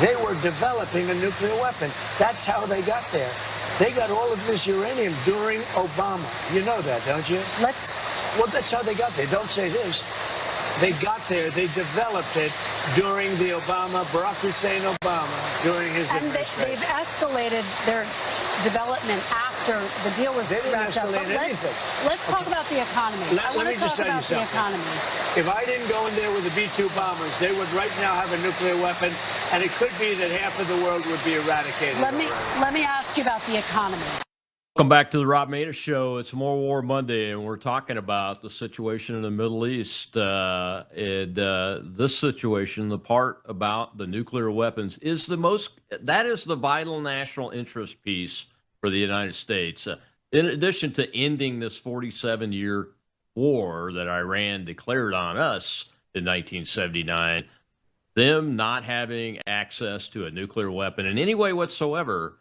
They were developing a nuclear weapon. That's how they got there. They got all of this uranium during Obama. You know that, don't you? Well, that's how they got there. Don't say this. They got there. They developed it during the Barack Hussein Obama, during his administration. And they've escalated their development after the deal was wrapped up. Let's talk about the economy. I want to talk about the economy. If I didn't go in there with the B-2 bombers, they would right now have a nuclear weapon, and it could be that half of the world would be eradicated. Let me ask you about the economy. Welcome back to the Rob Maness Show. It's More War Monday, and we're talking about the situation in the Middle East. This situation, the part about the nuclear weapons, is that is the vital national interest piece for the United States. In addition to ending this 47-year war that Iran declared on us in 1979, them not having access to a nuclear weapon in any way whatsoever,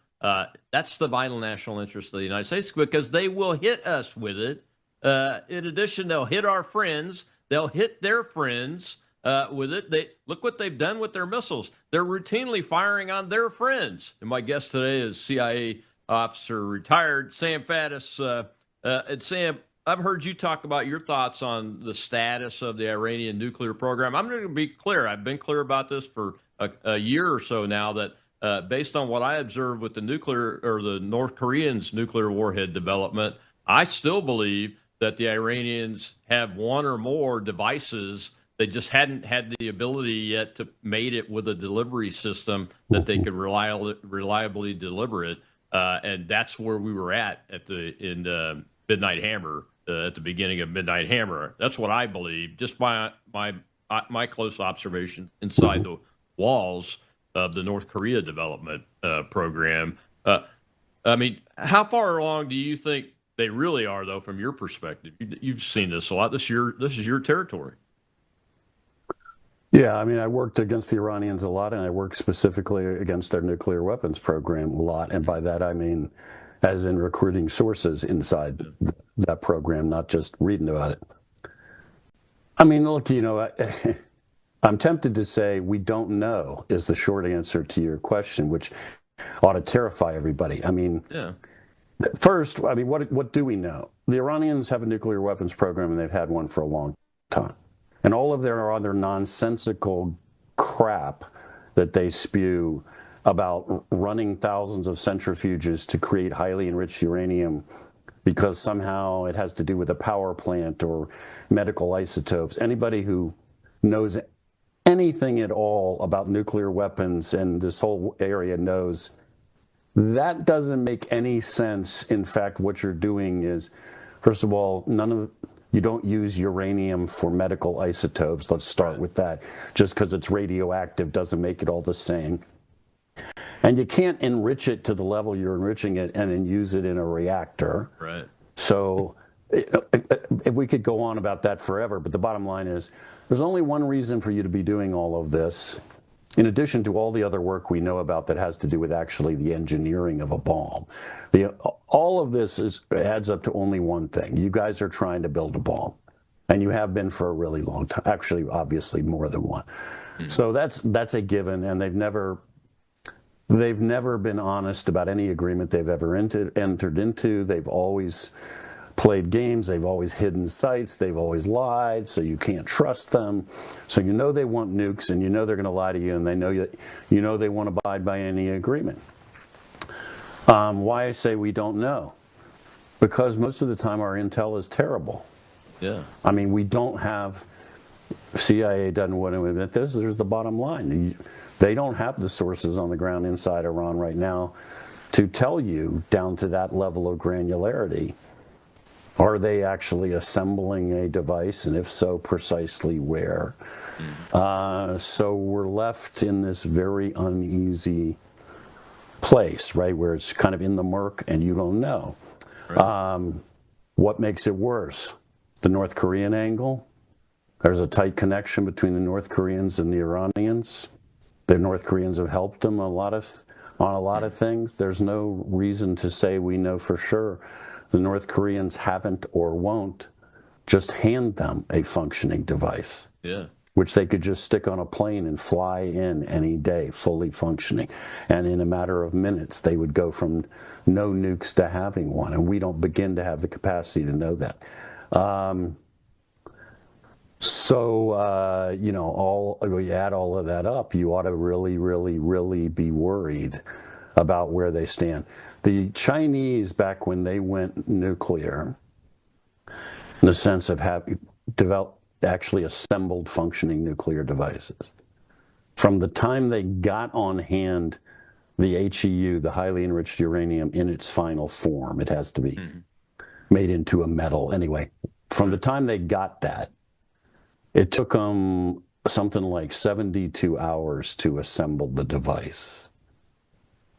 that's the vital national interest of the United States, because they will hit us with it. In addition, they'll hit our friends. They'll hit their friends with it. Look what they've done with their missiles. They're routinely firing on their friends. And my guest today is CIA officer retired Sam Faddis. And Sam, I've heard you talk about your thoughts on the status of the Iranian nuclear program. I'm going to be clear. I've been clear about this for a year or so now, that based on what I observed with the nuclear or the North Koreans' nuclear warhead development, I still believe that the Iranians have one or more devices. They just hadn't had the ability yet to mate it with a delivery system that they could reliably deliver it. And that's where we were in Midnight Hammer, at the beginning of Midnight Hammer. That's what I believe, just by my close observation inside the walls of the North Korea development program. I mean, how far along do you think they really are, though, from your perspective? You've seen this a lot. This is your territory. Yeah, I mean, I worked against the Iranians a lot, and I worked specifically against their nuclear weapons program a lot. And by that, I mean, as in recruiting sources inside that program, not just reading about it. I mean, look, I'm tempted to say we don't know is the short answer to your question, which ought to terrify everybody. I mean, first, what do we know? The Iranians have a nuclear weapons program, and they've had one for a long time. And all of their other nonsensical crap that they spew about running thousands of centrifuges to create highly enriched uranium because somehow it has to do with a power plant or medical isotopes. Anybody who knows anything at all about nuclear weapons and this whole area knows that doesn't make any sense. In fact, what you're doing is, first of all, you don't use uranium for medical isotopes. Let's start with that. Just because it's radioactive doesn't make it all the same. And you can't enrich it to the level you're enriching it and then use it in a reactor. Right. So we could go on about that forever, but the bottom line is there's only one reason for you to be doing all of this, in addition to all the other work we know about that has to do with actually the engineering of a bomb. All of this adds up to only one thing. You guys are trying to build a bomb, and you have been for a really long time, actually, obviously more than one. So that's a given, and they've never been honest about any agreement they've ever entered into. They've always played games. They've always hidden sites. They've always lied, so you can't trust them. So you know they want nukes, and you know they're going to lie to you, and you know they won't abide by any agreement. Why I say we don't know? Because most of the time our intel is terrible. Yeah. I mean, we don't have... CIA doesn't want to admit this. There's the bottom line. They don't have the sources on the ground inside Iran right now to tell you down to that level of granularity. Are they actually assembling a device, and if so, precisely where? So we're left in this very uneasy place, right, where it's kind of in the murk and you don't know. Right. What makes it worse? The North Korean angle? There's a tight connection between the North Koreans and the Iranians. The North Koreans have helped them on a lot of things. There's no reason to say we know for sure. The North Koreans haven't or won't just hand them a functioning device, which they could just stick on a plane and fly in any day, fully functioning. And in a matter of minutes, they would go from no nukes to having one. And we don't begin to have the capacity to know that. You know, you add all of that up, you ought to really, really, really be worried about where they stand. The Chinese, back when they went nuclear, in the sense of having developed, actually assembled functioning nuclear devices, from the time they got on hand the HEU, the highly enriched uranium, in its final form, it has to be made into a metal anyway. From the time they got that, it took them something like 72 hours to assemble the device.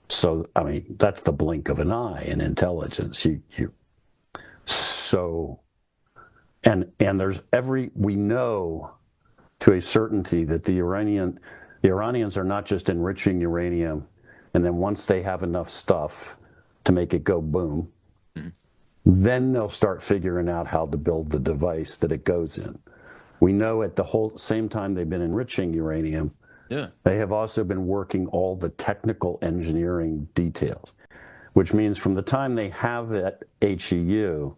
So, I mean, that's the blink of an eye in intelligence. We know to a certainty that the Iranians are not just enriching uranium, and then once they have enough stuff to make it go boom, then they'll start figuring out how to build the device that it goes in. We know at the whole same time they've been enriching uranium, they have also been working all the technical engineering details, which means from the time they have that HEU,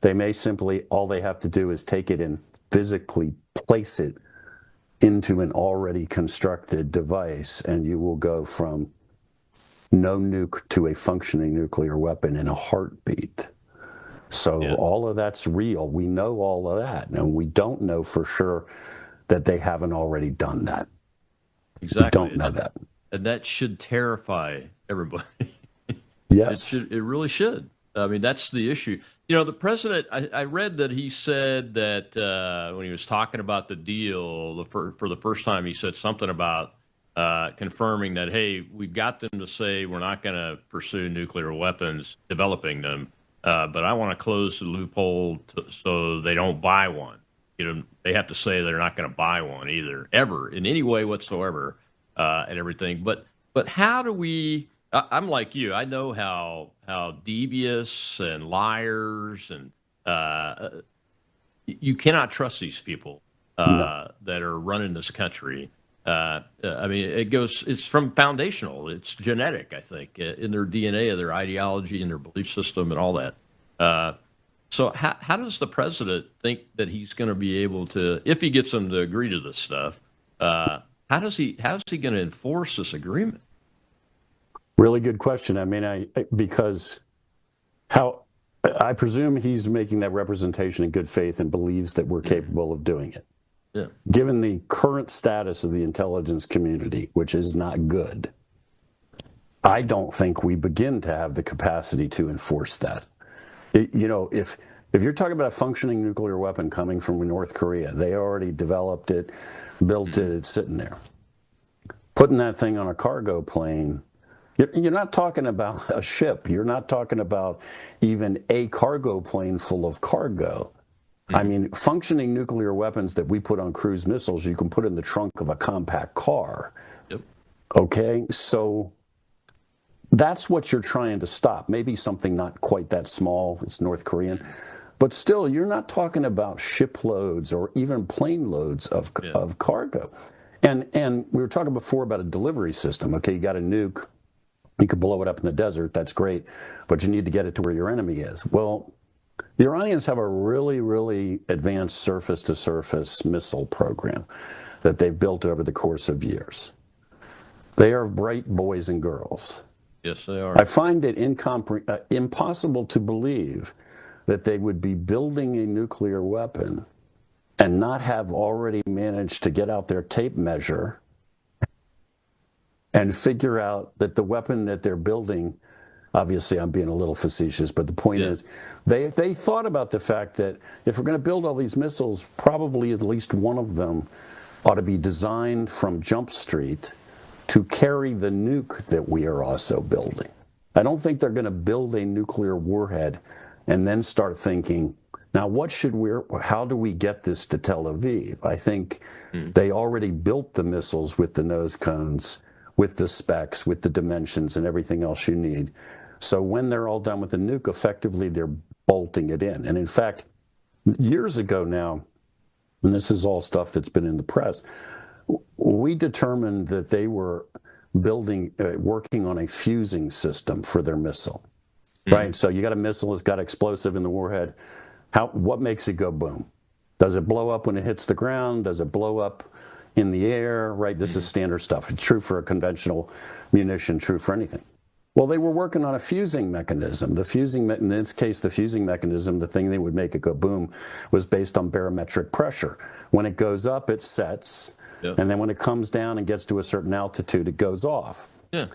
they may simply, all they have to do is take it and physically place it into an already constructed device, and you will go from no nuke to a functioning nuclear weapon in a heartbeat. So all of that's real. We know all of that, and we don't know for sure that they haven't already done that. Exactly. We don't know that. And that should terrify everybody. Yes. It really should. I mean, that's the issue. You know, the president, I read that he said that when he was talking about the deal, for the first time, he said something about confirming that, hey, we've got them to say we're not going to pursue nuclear weapons, developing them. But I want to close the loophole so they don't buy one. You know, they have to say they're not going to buy one either, ever, in any way whatsoever, and everything. But how do we? I'm like you. I know how devious and liars and you cannot trust these people that are running this country. I mean, it's from foundational. It's genetic, I think, in their DNA, their ideology, and their belief system, and all that. So how does the president think that he's going to be able to, if he gets them to agree to this stuff, how's he going to enforce this agreement? Really good question. I mean, because I presume he's making that representation in good faith and believes that we're capable of doing it. Yeah. Given the current status of the intelligence community, which is not good, I don't think we begin to have the capacity to enforce that. If you're talking about a functioning nuclear weapon coming from North Korea, they already developed it, built it, it's sitting there. Putting that thing on a cargo plane, you're not talking about a ship. You're not talking about even a cargo plane full of cargo. I mean, functioning nuclear weapons that we put on cruise missiles, you can put in the trunk of a compact car. Yep. Okay, so that's what you're trying to stop. Maybe something not quite that small, it's North Korean, but still, you're not talking about shiploads or even plane loads of cargo. And we were talking before about a delivery system. Okay, you got a nuke, you can blow it up in the desert, that's great, but you need to get it to where your enemy is. Well, the Iranians have a really, really advanced surface-to-surface missile program that they've built over the course of years. They are bright boys and girls. Yes, they are. I find it impossible to believe that they would be building a nuclear weapon and not have already managed to get out their tape measure and figure out that the weapon that they're building, obviously I'm being a little facetious, but the point is they thought about the fact that if we're going to build all these missiles, probably at least one of them ought to be designed from Jump Street to carry the nuke that we are also building. I don't think they're going to build a nuclear warhead and then start thinking, now how do we get this to Tel Aviv? I think they already built the missiles with the nose cones, with the specs, with the dimensions and everything else you need. So when they're all done with the nuke, effectively they're bolting it in. And in fact, years ago now, and this is all stuff that's been in the press, we determined that they were working on a fusing system for their missile, right? So you got a missile, it's got explosive in the warhead. What makes it go boom? Does it blow up when it hits the ground? Does it blow up in the air, right? This is standard stuff. It's true for a conventional munition, true for anything. Well, they were working on a fusing mechanism. In this case, the fusing mechanism, the thing that would make it go boom, was based on barometric pressure. When it goes up, it sets. Yep. And then when it comes down and gets to a certain altitude, it goes off. Yeah.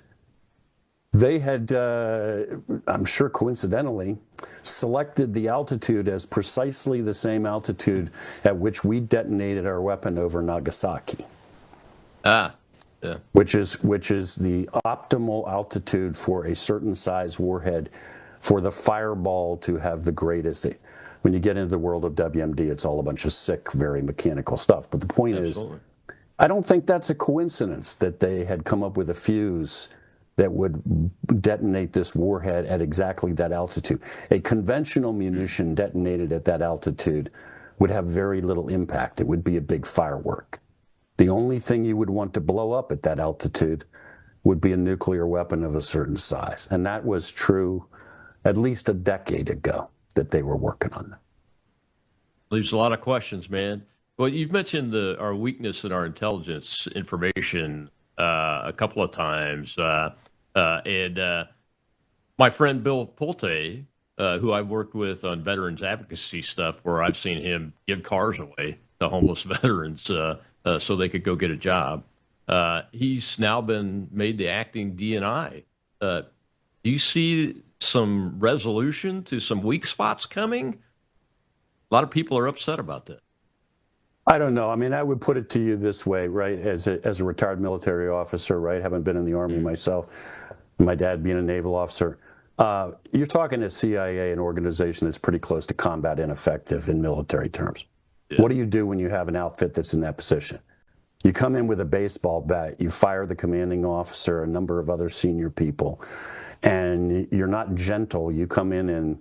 They had, I'm sure coincidentally, selected the altitude as precisely the same altitude at which we detonated our weapon over Nagasaki. Yeah. Which is the optimal altitude for a certain size warhead for the fireball to have the greatest. When you get into the world of WMD, it's all a bunch of sick, very mechanical stuff. But the point is, I don't think that's a coincidence that they had come up with a fuse that would detonate this warhead at exactly that altitude. A conventional munition detonated at that altitude would have very little impact. It would be a big firework. The only thing you would want to blow up at that altitude would be a nuclear weapon of a certain size. And that was true at least a decade ago that they were working on that. Leaves a lot of questions, man. Well, you've mentioned our weakness in our intelligence information a couple of times. And my friend Bill Pulte, who I've worked with on veterans advocacy stuff, where I've seen him give cars away to homeless veterans so they could go get a job. He's now been made the acting DNI. Do you see some resolution to some weak spots coming? A lot of people are upset about that. I don't know. I mean, I would put it to you this way, right? As a retired military officer, right? Haven't been in the Army myself. My dad being a naval officer. You're talking to CIA, an organization that's pretty close to combat ineffective in military terms. Yeah. What do you do when you have an outfit that's in that position? You come in with a baseball bat, you fire the commanding officer, a number of other senior people, and you're not gentle. You come in and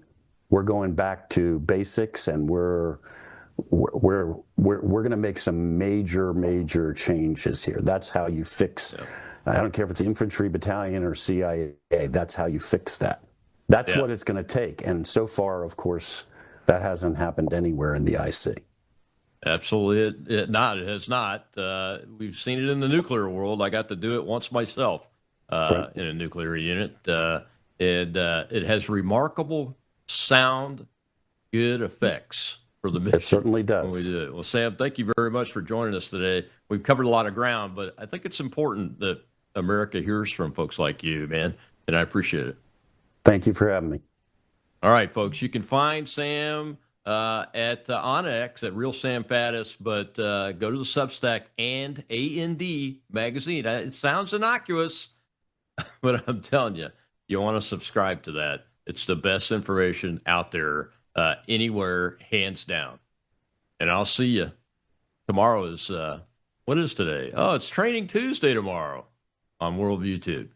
we're going back to basics, and we're going to make some major changes here. That's how you fix. Yeah. I don't care if it's infantry battalion or CIA. That's how you fix that. That's what it's going to take. And so far, of course, that hasn't happened anywhere in the IC. Absolutely, it has not. We've seen it in the nuclear world. I got to do it once myself in a nuclear unit. It has remarkable sound, good effects for the mission. It certainly does. When we do it. Well, Sam, thank you very much for joining us today. We've covered a lot of ground, but I think it's important that America hears from folks like you, man, and I appreciate it. Thank you for having me. All right, folks, you can find Sam at on X at Real Sam Faddis, but go to the Substack and AND magazine. It sounds innocuous, but I'm telling you, you want to subscribe to that. It's the best information out there anywhere, hands down. And I'll see you. Tomorrow is, what is today? Oh, it's Training Tuesday tomorrow on Worldview Tube.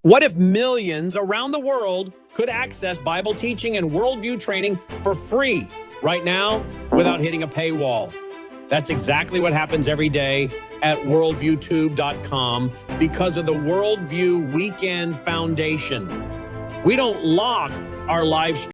What if millions around the world could access Bible teaching and worldview training for free right now without hitting a paywall? That's exactly what happens every day at worldviewtube.com because of the Worldview Weekend Foundation. We don't lock our live